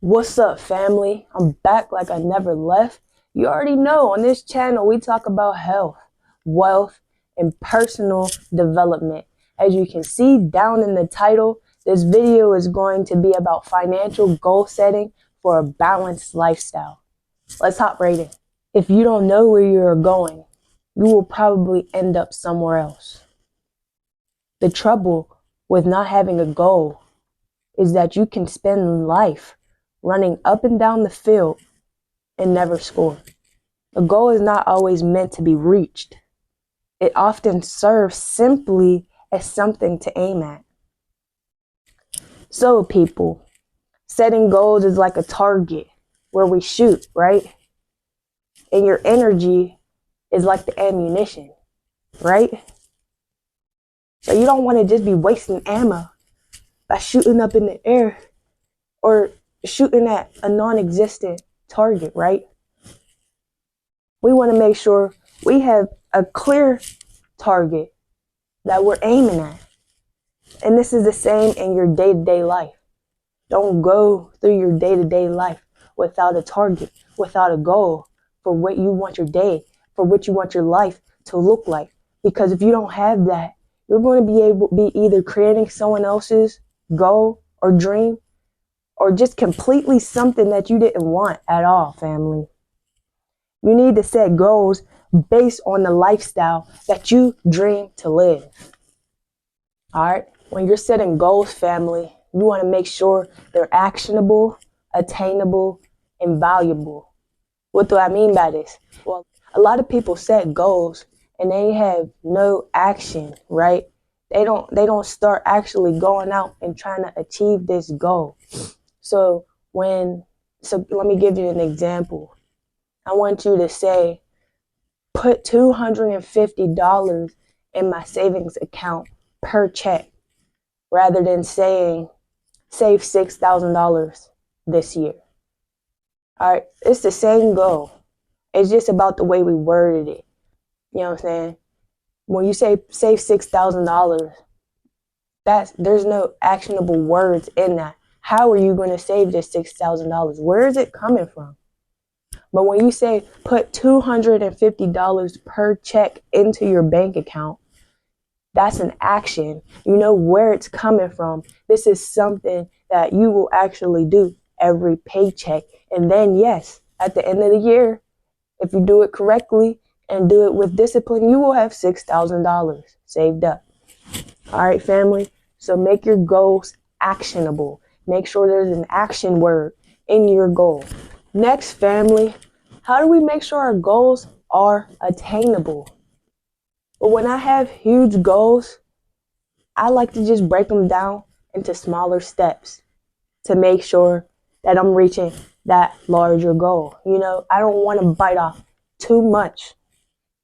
What's up, family? I'm back like I never left. You already know on this channel we talk about health, wealth, and personal development. As you can see down in the title, this video is going to be about financial goal setting for a balanced lifestyle. Let's hop right in. If you don't know where you're going, you will probably end up somewhere else. The trouble with not having a goal is that you can spend life running up and down the field and never score. A goal is not always meant to be reached. It often serves simply as something to aim at. So people, setting goals is like a target where we shoot, right? And your energy is like the ammunition, right? So you don't want to just be wasting ammo by shooting up in the air or shooting at a non-existent target, right? We want to make sure we have a clear target that we're aiming at. And this is the same in your day-to-day life. Don't go through your day-to-day life without a target, without a goal for what you want your day, for what you want your life to look like. Because if you don't have that, you're going to be either creating someone else's goal or dream, or just completely something that you didn't want at all, family. You need to set goals based on the lifestyle that you dream to live. All right? When you're setting goals, family, you want to make sure they're actionable, attainable, and valuable. What do I mean by this? Well, a lot of people set goals and they have no action, right? They don't start actually going out and trying to achieve this goal. So let me give you an example. I want you to say, put $250 in my savings account per check, rather than saying, save $6,000 this year. All right, it's the same goal. It's just about the way we worded it. You know what I'm saying? When you say save $6,000, there's no actionable words in that. How are you going to save this $6,000? Where is it coming from? But when you say put $250 per check into your bank account, that's an action. You know where it's coming from. This is something that you will actually do every paycheck. And then, yes, at the end of the year, if you do it correctly and do it with discipline, you will have $6,000 saved up. All right, family? So make your goals actionable. Make sure there's an action word in your goal. Next, family, how do we make sure our goals are attainable? Well, when I have huge goals, I like to just break them down into smaller steps to make sure that I'm reaching that larger goal. You know, I don't want to bite off too much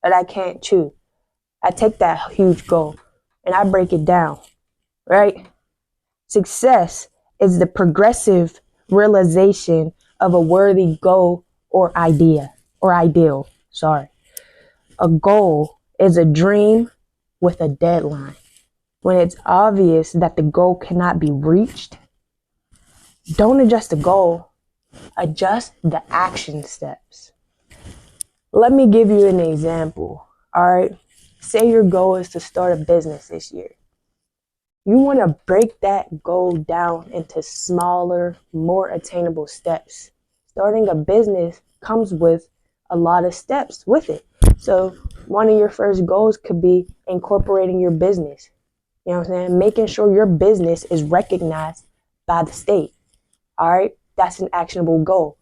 that I can't chew. I take that huge goal and I break it down, right? Success is the progressive realization of a worthy goal or ideal. A goal is a dream with a deadline. When it's obvious that the goal cannot be reached, don't adjust the goal, adjust the action steps. Let me give you an example. All right. Say your goal is to start a business this year. You want to break that goal down into smaller, more attainable steps. Starting a business comes with a lot of steps with it. So one of your first goals could be incorporating your business. You know what I'm saying? Making sure your business is recognized by the state. All right? That's an actionable goal.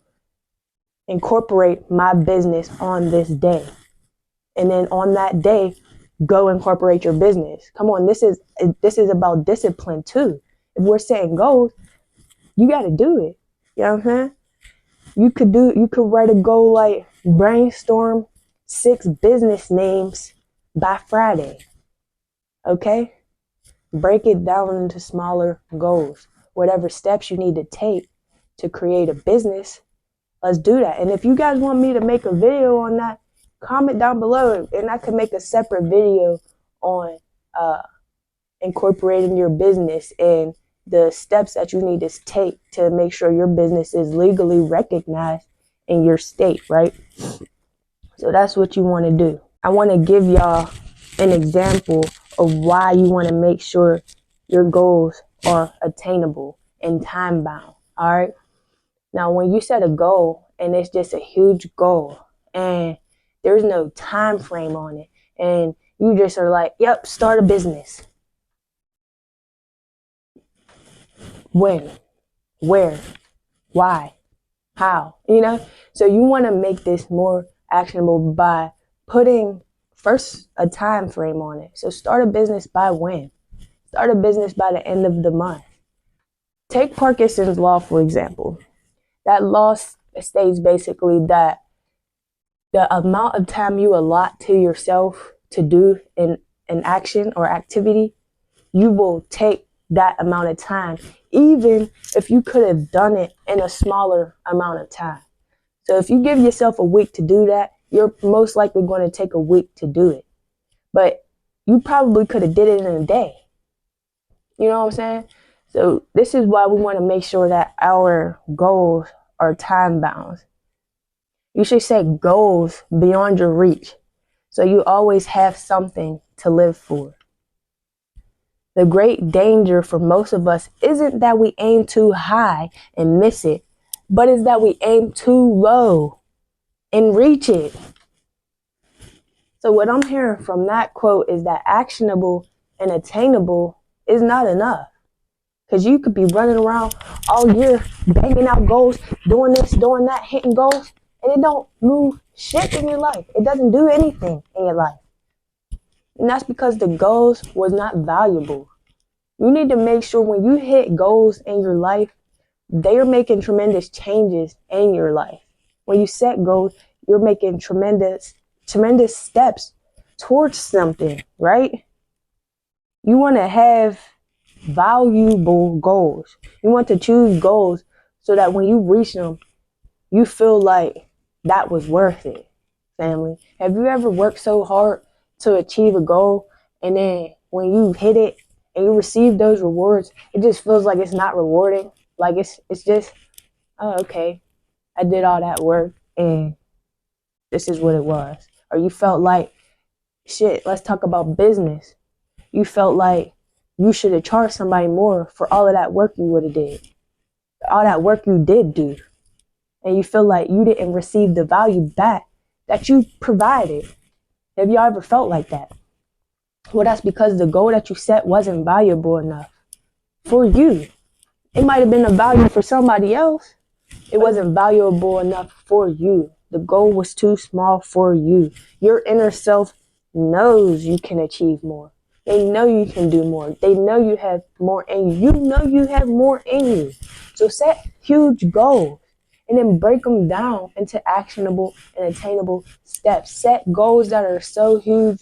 Incorporate my business on this day. And then on that day, go incorporate your business. Come on, this is about discipline too. If we're setting goals, you got to do it. You know what I'm saying? You could write a goal like brainstorm 6 business names by Friday. Okay? Break it down into smaller goals. Whatever steps you need to take to create a business, let's do that. And if you guys want me to make a video on that, comment down below and I can make a separate video on incorporating your business and the steps that you need to take to make sure your business is legally recognized in your state, right? So that's what you want to do. I want to give y'all an example of why you want to make sure your goals are attainable and time bound. All right. Now, when you set a goal and it's just a huge goal and there's no time frame on it, and you just are like, yep, start a business. When? Where? Why? How? So you want to make this more actionable by putting first a time frame on it. So start a business by when? Start a business by the end of the month. Take Parkinson's law, for example. That law states basically that the amount of time you allot to yourself to do an action or activity, you will take that amount of time, even if you could have done it in a smaller amount of time. So if you give yourself a week to do that, you're most likely going to take a week to do it. But you probably could have did it in a day. You know what I'm saying? So this is why we want to make sure that our goals are time bound. You should set goals beyond your reach, so you always have something to live for. The great danger for most of us isn't that we aim too high and miss it, but is that we aim too low and reach it. So what I'm hearing from that quote is that actionable and attainable is not enough. Because you could be running around all year, banging out goals, doing this, doing that, hitting goals, and it don't move shit in your life. It doesn't do anything in your life. And that's because the goals was not valuable. You need to make sure when you hit goals in your life, they are making tremendous changes in your life. When you set goals, you're making tremendous steps towards something, right? You want to have valuable goals. You want to choose goals so that when you reach them, you feel like that was worth it, family. Have you ever worked so hard to achieve a goal, and then when you hit it and you receive those rewards, it just feels like it's not rewarding? Like it's just, oh, okay, I did all that work and this is what it was. Or you felt like, shit, let's talk about business. You felt like you should have charged somebody more for all of that work you would have did. All that work you did do. And you feel like you didn't receive the value back that you provided. Have y'all ever felt like that? Well, that's because the goal that you set wasn't valuable enough for you. It might have been a value for somebody else. It wasn't valuable enough for you. The goal was too small for you. Your inner self knows you can achieve more. They know you can do more. They know you have more in you. You know you have more in you. So set huge goals and then break them down into actionable and attainable steps. Set goals that are so huge,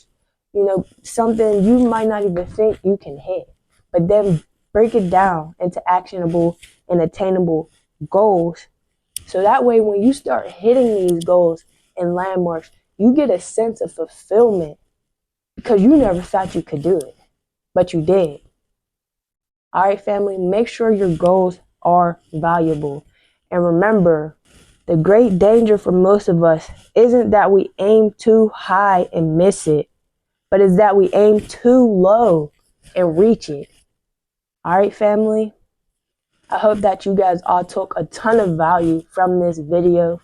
something you might not even think you can hit. But then break it down into actionable and attainable goals. So that way, when you start hitting these goals and landmarks, you get a sense of fulfillment because you never thought you could do it, but you did. All right, family, make sure your goals are valuable. And remember, the great danger for most of us isn't that we aim too high and miss it, but is that we aim too low and reach it. All right, family. I hope that you guys all took a ton of value from this video,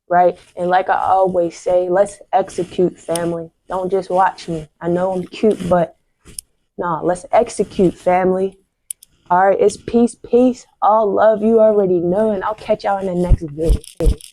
right? And like I always say, let's execute, family. Don't just watch me. I know I'm cute, but nah, let's execute, family. All right, it's peace. All love, you already know, and I'll catch y'all in the next video.